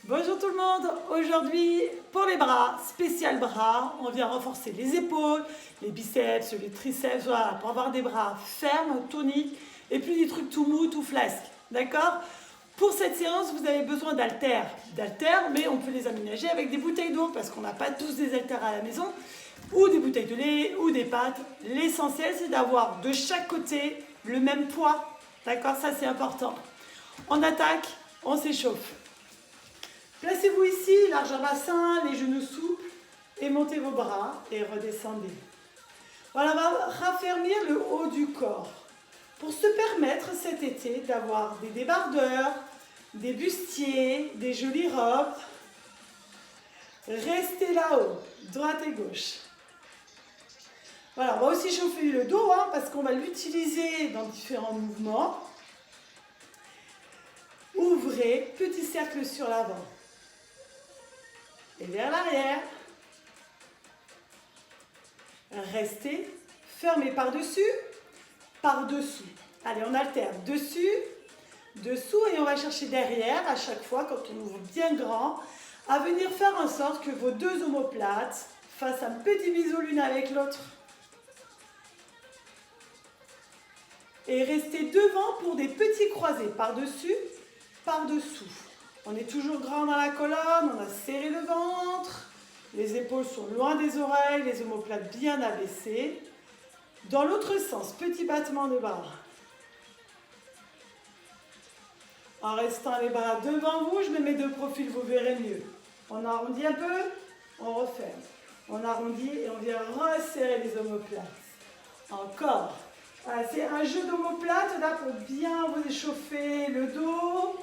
Bonjour tout le monde, aujourd'hui pour les bras, spécial bras, on vient renforcer les épaules, les biceps, les triceps, voilà, pour avoir des bras fermes, toniques et puis des trucs tout mous, tout flasques, d'accord? Pour cette séance, vous avez besoin d'haltères, mais on peut les aménager avec des bouteilles d'eau parce qu'on n'a pas tous des haltères à la maison, ou des bouteilles de lait, ou des pâtes. L'essentiel c'est d'avoir de chaque côté le même poids, d'accord? Ça c'est important. On attaque, on s'échauffe. Placez-vous ici, largeur bassin, les genoux souples, et montez vos bras et redescendez. Voilà, on va raffermir le haut du corps. Pour se permettre cet été d'avoir des débardeurs, des bustiers, des jolies robes, restez là-haut, droite et gauche. Voilà, on va aussi chauffer le dos parce qu'on va l'utiliser dans différents mouvements. Ouvrez, petit cercle sur l'avant. Et vers l'arrière. Restez, fermez par-dessus, par-dessous. Allez, on alterne dessus, dessous et on va chercher derrière à chaque fois, quand on ouvre bien grand, à venir faire en sorte que vos deux omoplates fassent un petit bisou l'une avec l'autre. Et restez devant pour des petits croisés, par-dessus, par-dessous. On est toujours grand dans la colonne, on a serré le ventre, les épaules sont loin des oreilles, les omoplates bien abaissées. Dans l'autre sens, petit battement de bras. En restant les bras devant vous, je me mets de profil, vous verrez mieux. On arrondit un peu, on referme. On arrondit et on vient resserrer les omoplates. Encore. Voilà, c'est un jeu d'omoplates là pour bien vous échauffer le dos.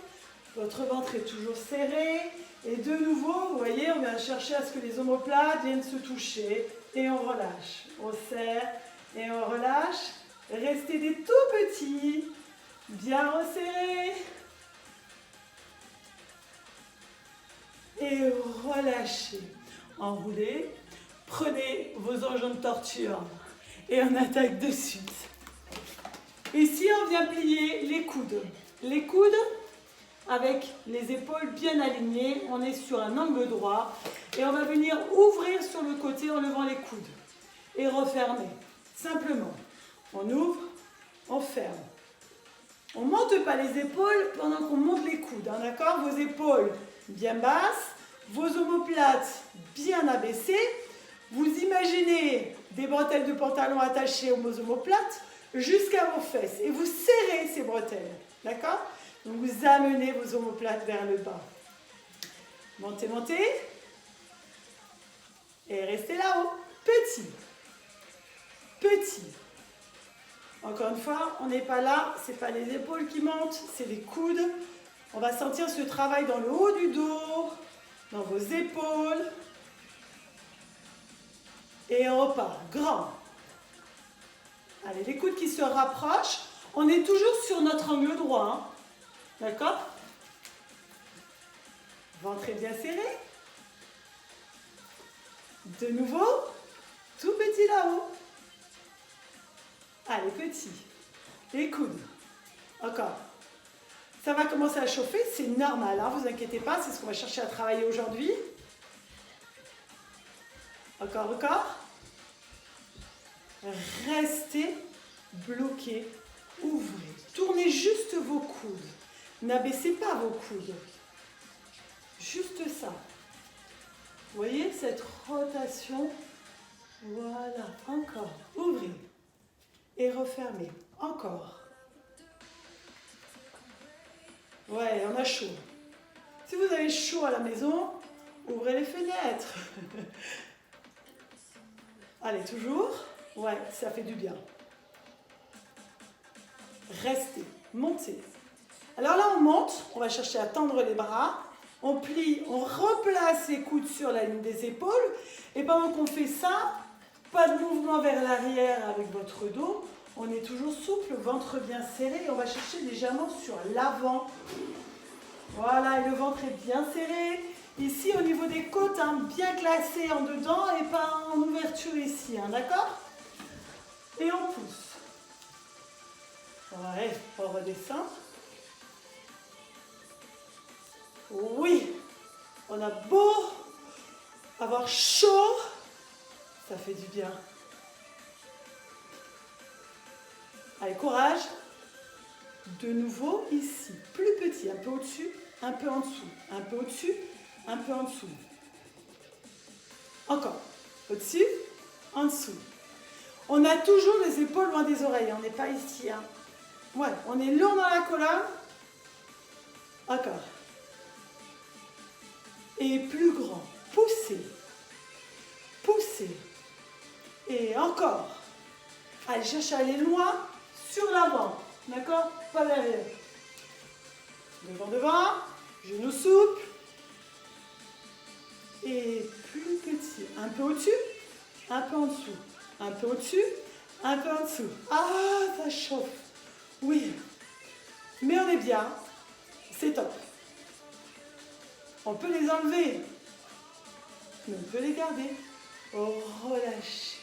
Votre ventre est toujours serré. Et de nouveau, vous voyez, on vient chercher à ce que les omoplates viennent se toucher. Et on relâche. On serre et on relâche. Restez des tout petits. Bien resserrés. Et relâchez. Enroulez. Prenez vos engins de torture. Et on attaque de suite. Ici, on vient plier les coudes. Les coudes, avec les épaules bien alignées, on est sur un angle droit. Et on va venir ouvrir sur le côté en levant les coudes. Et refermer. Simplement. On ouvre, on ferme. On ne monte pas les épaules pendant qu'on monte les coudes. D'accord? Vos épaules bien basses, vos omoplates bien abaissées. Vous imaginez des bretelles de pantalon attachées aux omoplates jusqu'à vos fesses. Et vous serrez ces bretelles. D'accord? Donc vous amenez vos omoplates vers le bas. Montez, montez. Et restez là-haut. Petit. Petit. Encore une fois, on n'est pas là. Ce n'est pas les épaules qui montent, c'est les coudes. On va sentir ce travail dans le haut du dos, dans vos épaules. Et on repart. Grand. Allez, les coudes qui se rapprochent. On est toujours sur notre angle droit. D'accord? Ventre est bien serré. De nouveau, tout petit là-haut. Allez, petit. Les coudes. Encore. Ça va commencer à chauffer, c'est normal, vous inquiétez pas, c'est ce qu'on va chercher à travailler aujourd'hui. Encore, encore. Restez bloqués, ouvrez. Tournez juste vos coudes. N'abaissez pas vos coudes. Juste ça. Vous voyez cette rotation? Voilà, encore. Ouvrez. Et refermez. Encore. Ouais, on a chaud. Si vous avez chaud à la maison, ouvrez les fenêtres. Allez, toujours. Ouais, ça fait du bien. Restez, montez. Alors là, on monte, on va chercher à tendre les bras. On plie, on replace les coudes sur la ligne des épaules. Et pendant qu'on fait ça, pas de mouvement vers l'arrière avec votre dos. On est toujours souple, ventre bien serré. Et on va chercher légèrement sur l'avant. Voilà, et le ventre est bien serré. Ici, au niveau des côtes, bien classé en dedans et pas en ouverture ici. D'accord? Et on pousse. Ouais, on redescend. Oui. On a beau avoir chaud, ça fait du bien. Allez, courage. De nouveau, ici, plus petit, un peu au-dessus, un peu en dessous. Un peu au-dessus, un peu en dessous. Encore. Au-dessus, en dessous. On a toujours les épaules loin des oreilles. On n'est pas ici. Hein. Ouais, on est long dans la colonne. Encore. Et plus grand. Poussez. Poussez. Et encore. Allez, cherchez à aller loin sur l'avant. D'accord? Pas derrière. Devant, devant. Genoux souples. Et plus petit. Un peu au-dessus, un peu en dessous. Un peu au-dessus, un peu en dessous. Ah, ça chauffe. Oui. Mais on est bien. C'est top. On peut les enlever. Mais on peut les garder. Oh, relâchez.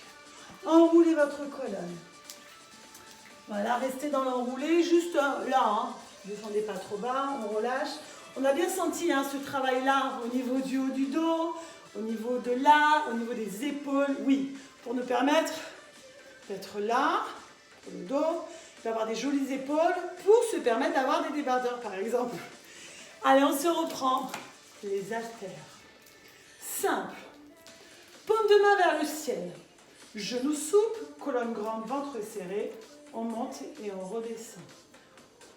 Enroulez votre colonne. Voilà, restez dans l'enroulé, juste là. Hein. Ne descendez pas trop bas, on relâche. On a bien senti hein, ce travail-là au niveau du haut du dos, au niveau de là, au niveau des épaules. Oui, pour nous permettre d'être là, pour le dos, d'avoir des jolies épaules, pour se permettre d'avoir des débardeurs, par exemple. Allez, on se reprend. Les haltères. Simple. Paume de main vers le ciel. Genoux souples, colonne grande, ventre serré. On monte et on redescend.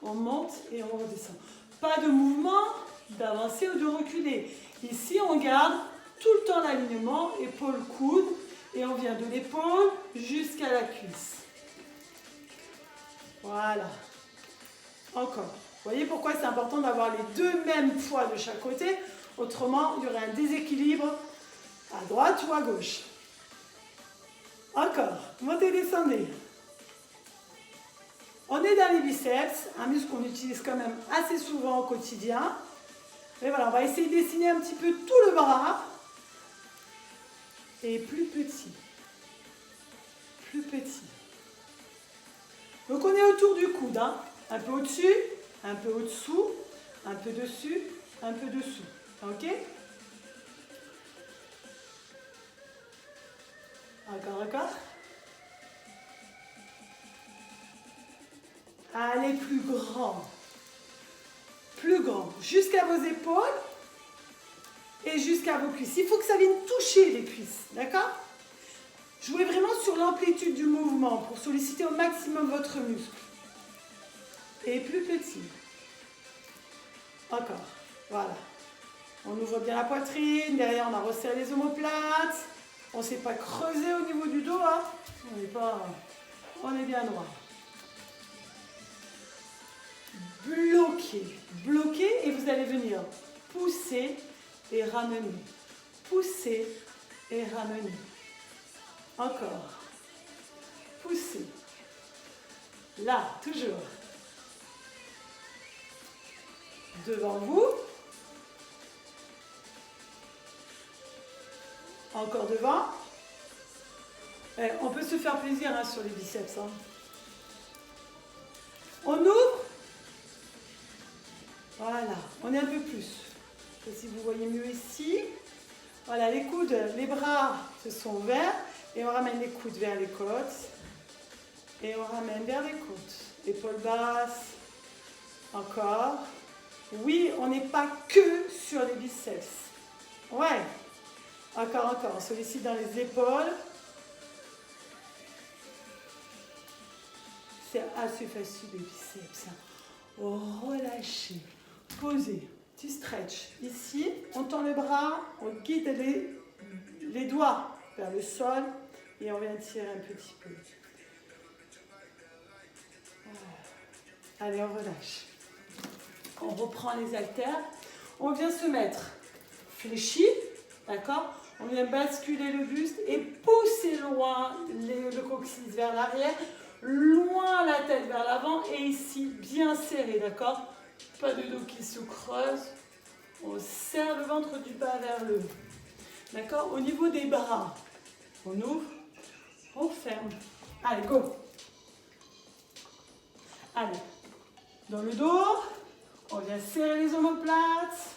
On monte et on redescend. Pas de mouvement d'avancer ou de reculer. Ici, on garde tout le temps l'alignement, épaule-coude, et on vient de l'épaule jusqu'à la cuisse. Voilà. Encore. Vous voyez pourquoi c'est important d'avoir les deux mêmes poids de chaque côté, autrement, il y aurait un déséquilibre à droite ou à gauche. Encore. Montez, descendez. On est dans les biceps, un muscle qu'on utilise quand même assez souvent au quotidien. Et voilà, on va essayer de dessiner un petit peu tout le bras. Et plus petit. Plus petit. Donc on est autour du coude. Hein. Un peu au-dessus, un peu au-dessous, un peu dessus, un peu dessous. Ok? Encore, encore. Allez, plus grand. Plus grand. Jusqu'à vos épaules et jusqu'à vos cuisses. Il faut que ça vienne toucher les cuisses. D'accord? Jouez vraiment sur l'amplitude du mouvement pour solliciter au maximum votre muscle. Et plus petit. Encore. Voilà. On ouvre bien la poitrine. Derrière, on a resserré les omoplates. On ne s'est pas creusé au niveau du dos. Hein. On est bien droit. Bloquez. Bloquez et vous allez venir pousser et ramener. Pousser et ramener. Encore. Poussez. Là, toujours. Devant vous. Encore devant. On peut se faire plaisir hein, sur les biceps. Hein. On ouvre. Voilà. On est un peu plus. Je sais pas si vous voyez mieux ici. Voilà, les coudes, les bras se sont ouverts. Et on ramène les coudes vers les côtes. Et on ramène vers les côtes. Épaules basses. Encore. Oui, on n'est pas que sur les biceps. Ouais. Encore, encore. On sollicite dans les épaules. C'est assez facile les biceps. Relâchez. Posez. Petit stretch. Ici, on tend les bras. On guide les doigts vers le sol. Et on vient tirer un petit peu. Allez, on relâche. On reprend les haltères. On vient se mettre fléchi. D'accord? On vient basculer le buste et pousser loin le coccyx vers l'arrière, loin la tête vers l'avant et ici bien serré, d'accord? Pas de dos qui se creuse. On serre le ventre du bas vers le haut. D'accord? Au niveau des bras, on ouvre, on ferme. Allez, go! Allez, dans le dos, on vient serrer les omoplates.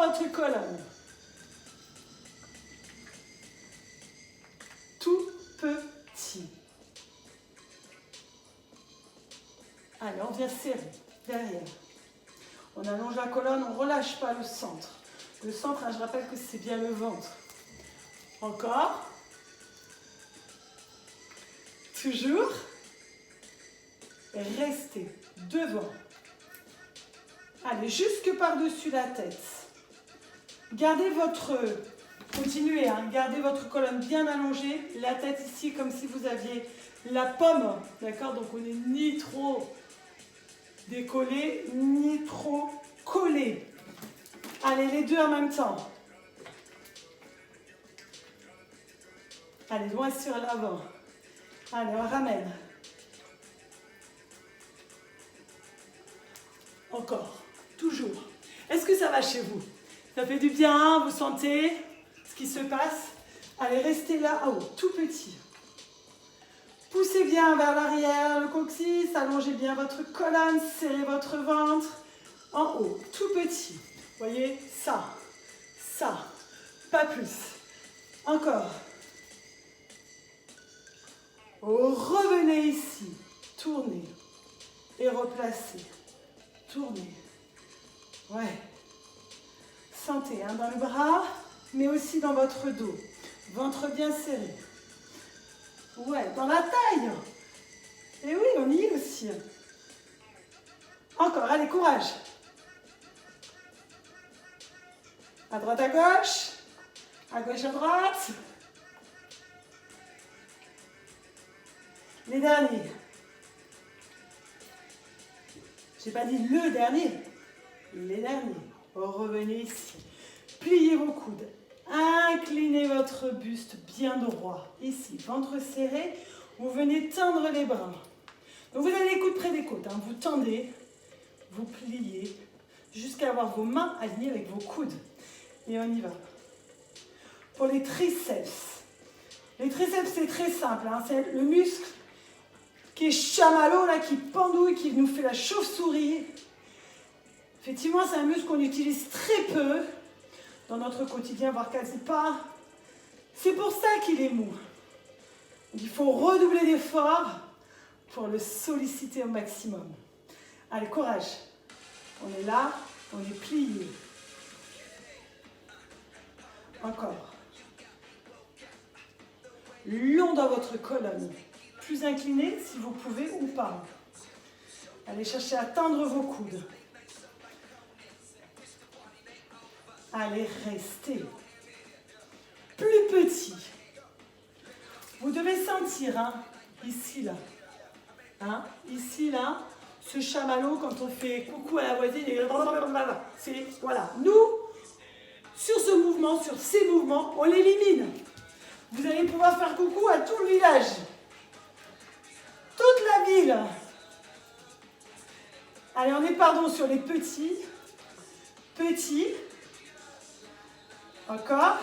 dans votre colonne. Tout petit. Allez, on vient serrer derrière. On allonge la colonne, on ne relâche pas le centre. Le centre, hein, je rappelle que c'est bien le ventre. Encore. Toujours. Restez devant. Allez, jusque par-dessus la tête. Gardez votre... Continuez, hein, gardez votre colonne bien allongée. La tête ici, comme si vous aviez la pomme. D'accord? Donc, on n'est ni trop décollé, ni trop collé. Allez, les deux en même temps. Allez, loin sur l'avant. Allez, on ramène. Encore, toujours. Est-ce que ça va chez vous? Ça fait du bien, vous sentez ce qui se passe? Allez, restez là, en haut, tout petit. Poussez bien vers l'arrière, le coccyx, allongez bien votre colonne, serrez votre ventre. En haut, tout petit. Voyez, ça, pas plus. Encore. Revenez ici, tournez et replacez. Tournez. Ouais. Sentez hein, dans le bras, mais aussi dans votre dos. Ventre bien serré. Ouais, dans la taille. Et oui, on y est aussi. Encore, allez, courage. À droite, à gauche. À gauche, à droite. Les derniers. Je n'ai pas dit le dernier. Les derniers. Revenez ici. Pliez vos coudes. Inclinez votre buste bien droit. Ici, ventre serré. Vous venez tendre les bras. Donc vous avez les coudes près des côtes. Hein. Vous tendez, vous pliez, jusqu'à avoir vos mains alignées avec vos coudes. Et on y va. Pour les triceps. Les triceps, c'est très simple. Hein. C'est le muscle qui est chamallow, là, qui pendouille, qui nous fait la chauve-souris. Effectivement, c'est un muscle qu'on utilise très peu dans notre quotidien, voire quasi pas. C'est pour ça qu'il est mou. Il faut redoubler d'efforts pour le solliciter au maximum. Allez, courage. On est là, on est plié. Encore. Long dans votre colonne. Plus incliné si vous pouvez ou pas. Allez chercher à tendre vos coudes. Allez, restez. Plus petit. Vous devez sentir, hein, ici, là. Hein, ici, là, ce chamallow, quand on fait coucou à la voisine, et c'est, voilà. Nous, sur ce mouvement, sur ces mouvements, on l'élimine. Vous allez pouvoir faire coucou à tout le village. Toute la ville. Allez, on est, pardon, sur les petits. Petits. Encore.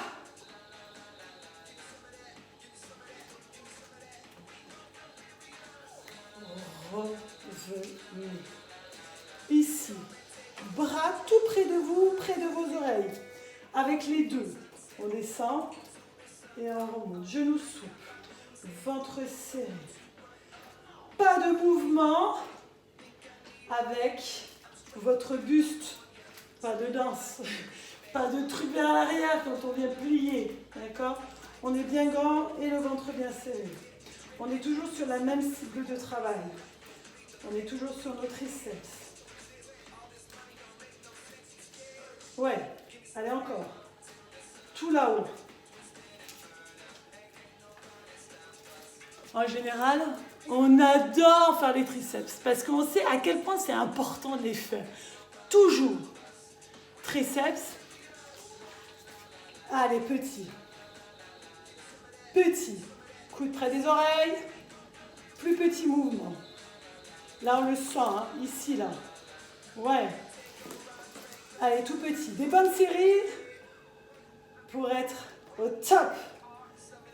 Revenez. Ici. Bras tout près de vous, près de vos oreilles. Avec les deux. On descend et on remonte. Genoux souples. Ventre serré. Pas de mouvement avec votre buste. Pas de danse. Pas de truc vers l'arrière quand on vient plier. D'accord? On est bien grand et le ventre bien serré. On est toujours sur la même cible de travail. On est toujours sur nos triceps. Ouais. Allez, encore. Tout là-haut. En général, on adore faire les triceps parce qu'on sait à quel point c'est important de les faire. Toujours. Triceps. Allez, petit. Petit. Coude près des oreilles. Plus petit mouvement. Là, on le sent, hein, ici, là. Ouais. Allez, tout petit. Des bonnes séries pour être au top.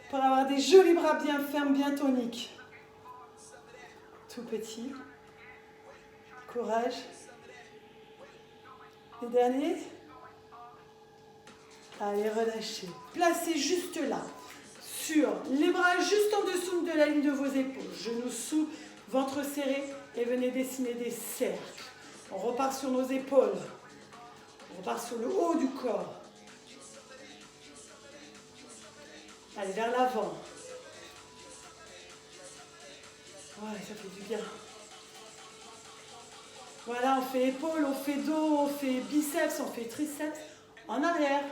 Pour avoir des jolis bras bien fermes, bien toniques. Tout petit. Courage. Les derniers. Allez, relâchez. Placez juste là. Sur les bras juste en dessous de la ligne de vos épaules. Genoux sous, ventre serré. Et venez dessiner des cercles. On repart sur nos épaules. On repart sur le haut du corps. Allez, vers l'avant. Ouais, ça fait du bien. Voilà, on fait épaules, on fait dos, on fait biceps, on fait triceps. En arrière.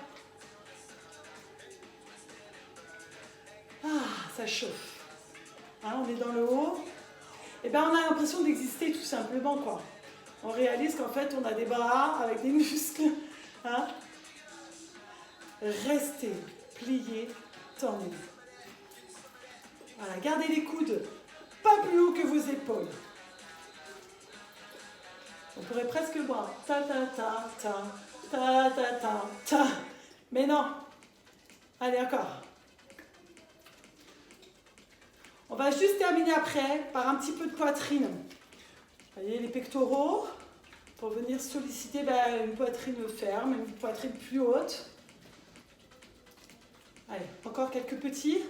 Ah, ça chauffe. Hein, on est dans le haut. Et bien, on a l'impression d'exister tout simplement, quoi. On réalise qu'en fait, on a des bras avec des muscles. Hein. Restez pliés, tendus. Voilà, gardez les coudes pas plus haut que vos épaules. On pourrait presque voir ta ta ta ta ta ta ta ta. Mais non. Allez, encore. On va juste terminer après par un petit peu de poitrine. Vous voyez les pectoraux pour venir solliciter une poitrine ferme, une poitrine plus haute. Allez, encore quelques petits.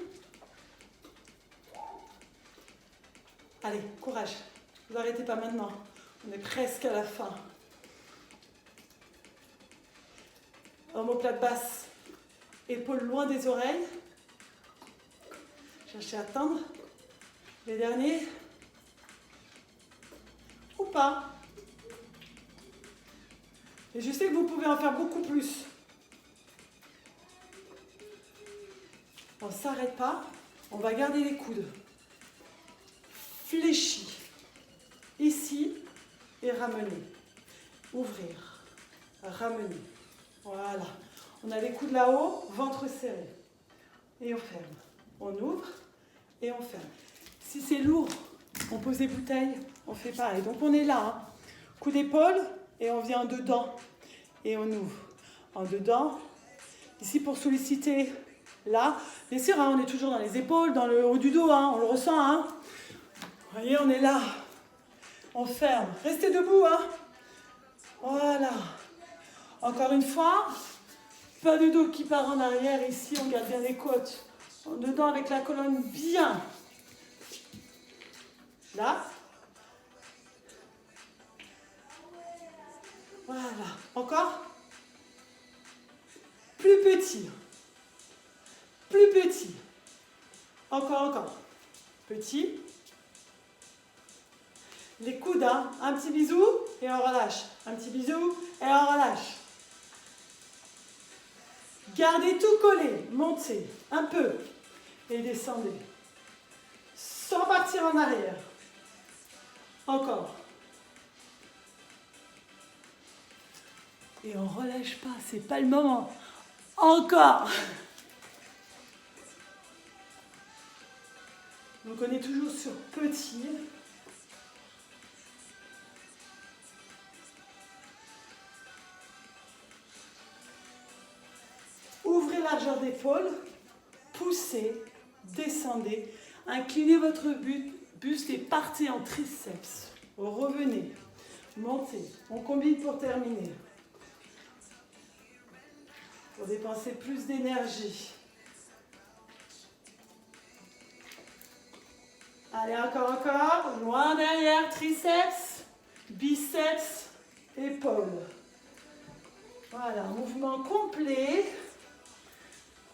Allez, courage. Vous n'arrêtez pas maintenant. On est presque à la fin. Omoplate basse. Épaules loin des oreilles. Cherchez à atteindre. Les derniers. Ou pas. Et je sais que vous pouvez en faire beaucoup plus. On ne s'arrête pas. On va garder les coudes fléchis. Ici. Et ramener. Ouvrir. Ramener. Voilà. On a les coudes là-haut. Ventre serré. Et on ferme. On ouvre. Et on ferme. Si c'est lourd, on pose des bouteilles. On fait pareil. Donc on est là. Hein. Coup d'épaule. Et on vient en dedans. Et on ouvre. En dedans. Ici pour solliciter. Là. Bien sûr, hein, on est toujours dans les épaules, dans le haut du dos. Hein, on le ressent. Hein. Vous voyez, on est là. On ferme. Restez debout. Hein. Voilà. Encore une fois. Pas de dos qui part en arrière. Ici, on garde bien les côtes. En dedans avec la colonne bien. Là. Voilà. Encore. Plus petit. Plus petit. Encore. Petit. Les coudes, hein. Un petit bisou et on relâche. Un petit bisou et on relâche. Gardez tout collé. Montez un peu et descendez. Sans partir en arrière. Encore. Et on relâche pas, c'est pas le moment. Encore. Donc on est toujours sur petit. Ouvrez largeur d'épaule, poussez, descendez, inclinez votre buste et partez en triceps. Revenez, montez. On combine pour terminer. Pour dépenser plus d'énergie. Allez, encore. Loin derrière, triceps, biceps, épaules. Voilà, mouvement complet.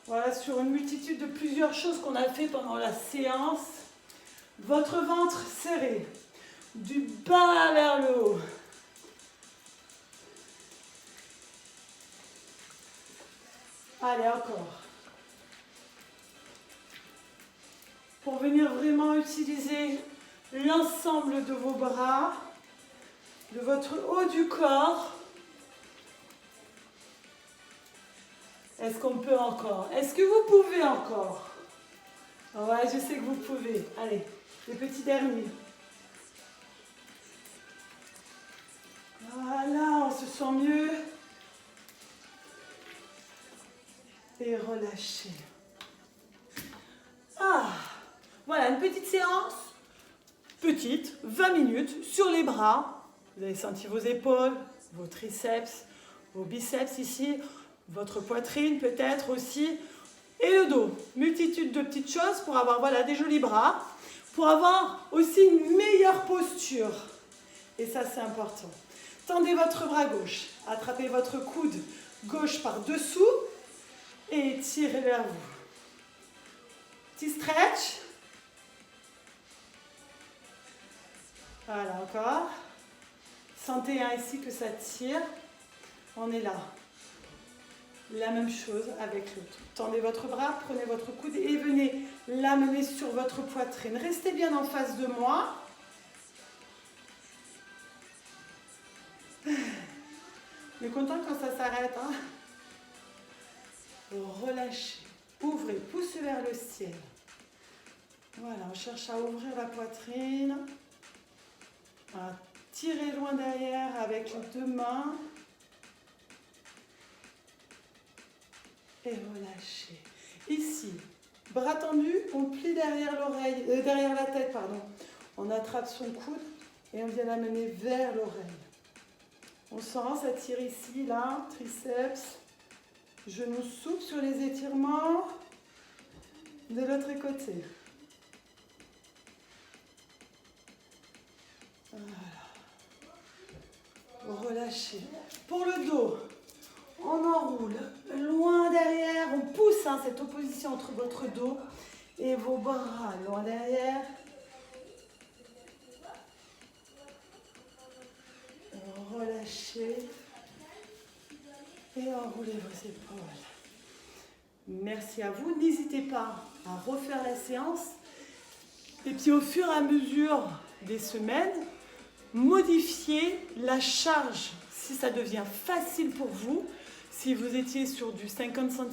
Voilà, sur une multitude de plusieurs choses qu'on a fait pendant la séance. Votre ventre serré, du bas vers le haut. Allez, encore. Pour venir vraiment utiliser l'ensemble de vos bras, de votre haut du corps. Est-ce qu'on peut encore? Est-ce que vous pouvez encore? Ouais, je sais que vous pouvez. Allez, les petits derniers. Voilà, on se sent mieux. Et relâchez. Ah, voilà, une petite séance. Petite, 20 minutes, sur les bras. Vous avez senti vos épaules, vos triceps, vos biceps ici. votre poitrine peut-être aussi, et le dos. Multitude de petites choses pour avoir voilà, des jolis bras, pour avoir aussi une meilleure posture. Et ça, c'est important. Tendez votre bras gauche, attrapez votre coude gauche par dessous et tirez vers vous. Petit stretch. Voilà, encore. Sentez ici que ça tire. On est là. La même chose avec l'autre. Tendez votre bras, prenez votre coude et venez l'amener sur votre poitrine. Restez bien en face de moi. On est content quand ça s'arrête. Hein? Relâchez. Ouvrez, pousse vers le ciel. Voilà, on cherche à ouvrir la poitrine. Voilà. Tirez loin derrière avec les deux mains. Et relâchez. Ici, bras tendus, on plie derrière l'oreille, derrière la tête, pardon. On attrape son coude et on vient l'amener vers l'oreille. On sent, ça tire ici, là, triceps. Genoux souples sur les étirements. De l'autre côté. Voilà. Relâchez. Pour le dos, on enroule loin derrière. On pousse cette opposition entre votre dos et vos bras loin derrière. Relâchez et enroulez vos épaules. Merci à vous. N'hésitez pas à refaire la séance. Et puis au fur et à mesure des semaines, modifiez la charge si ça devient facile pour vous. Si vous étiez sur du 50 cm